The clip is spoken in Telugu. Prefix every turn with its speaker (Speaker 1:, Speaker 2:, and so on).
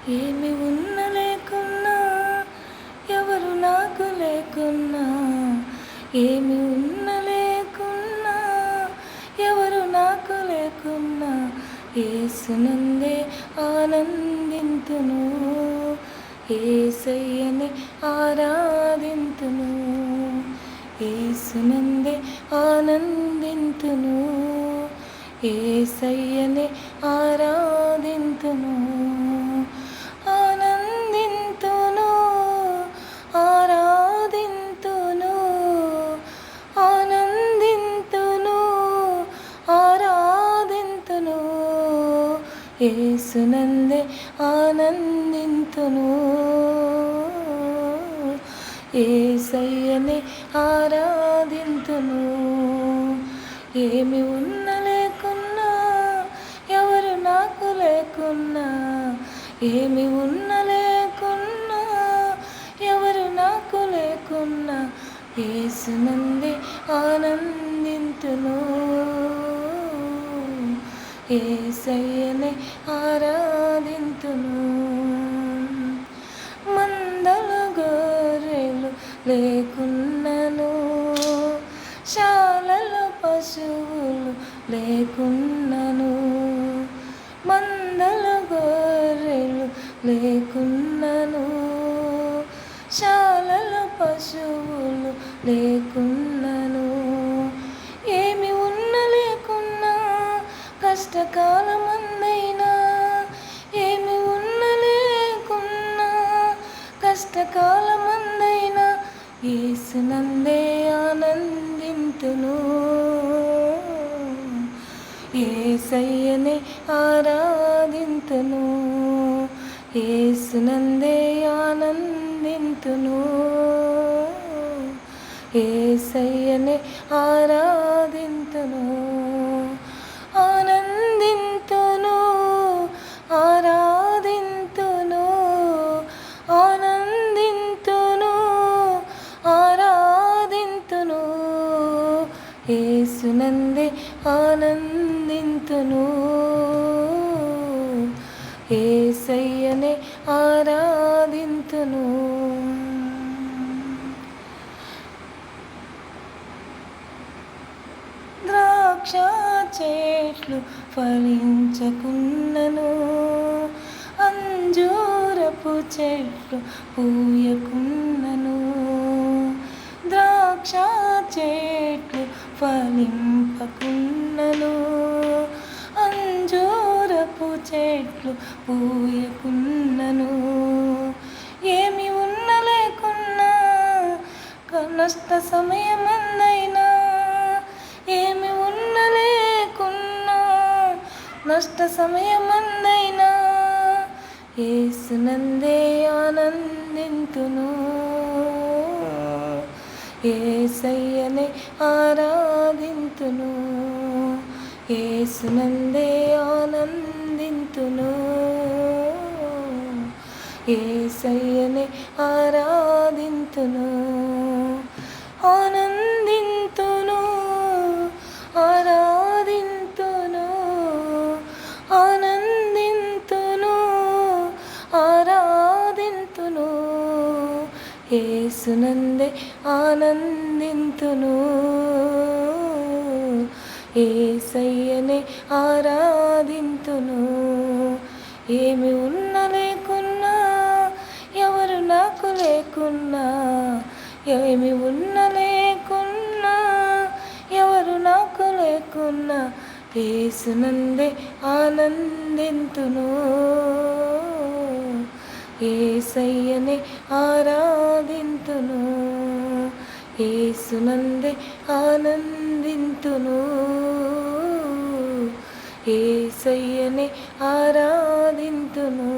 Speaker 1: ఏమి ఉన్న లేకున్నా, ఎవరు నాకు లేకున్నా, ఏమి ఉన్న లేకున్నా, ఎవరు నాకు లేకున్నా, యేసునందే ఆనందింతును, యేసయ్యని ఆరాధింతును, యేసునందే ఆనందింతును, యేసయ్యని ఆరాధింతును, ఆనందింతును, ఆరాధింతును, ఆనందింతును, ఆరాధింతును, యేసునందే ఆనందింతును, యేసయ్యని ఆరాధింతును. ఏమి ఉన్న లేకున్నా, ఎవరు నాకు లేకున్నా, ఏమి ఉన్న లేకున్నా, ఎవరు నాకు లేకున్నా, యేసునందే ఆనందింతును, యేసయ్యని ఆరాధింతును. మందల గొర్రెలు లేకున్నను, శాలలో పశువులు లేకున్నను, మందల గొర్రెలు లేకున్నను, శాలలో పశువులు లేకున్నను, ఏమి ఉన్న లేకున్నా, కష్టకాలమందైనా, ఏమి ఉన్న లేకున్నా, కష్టకాలమందైనా, యేసునందే ఆనందింతును, యేసయ్యని ఆరాధింతును, యేసునందే ఆనందింతును, యేసయ్యని ఆరాధింతును, ఆనందింతును, ఆరాధింతును, ఆనందింతును, ఆరాధింతును, యేసునందే ఆనందింతును, యేసయ్యని ఆరాధింతును. ద్రాక్ష చెట్లు ఫలించకున్నను, అంజూరపు చెట్లు పూయకున్నను, ద్రాక్ష చెట్లు ఫలింపకున్నను, అంజూరపు చెట్లు పూయకున్నను, ఏమి ఉన్న లేకున్నా, నష్ట సమయమందైనా, ఏమి ఉన్న లేకున్నా, నష్ట సమయమందైనా, యేసునందే ఆనందింతును, యేసయ్యని ఆరాధింతును, యేసునందే ఆనందింతును, యేసయ్యని ఆరాధింతును, ఆనందింతును, ఆరాధింతును, ఆనందింతును, ఆరాధింతును, యేసునందే ఆనందింతును, యేసయ్యని ఆరాధింతును. ఏమి ఉన్న లేకున్నా, ఎవరు నాకు లేకున్నా, ఏమి ఉన్న లేకున్నా, ఎవరు నాకు లేకున్నా, యేసునందే ఆనందింతును, యేసయ్యని ఆరాధింతును, యేసునందే ఆనందింతును, యేసయ్యని ఆరాధింతును.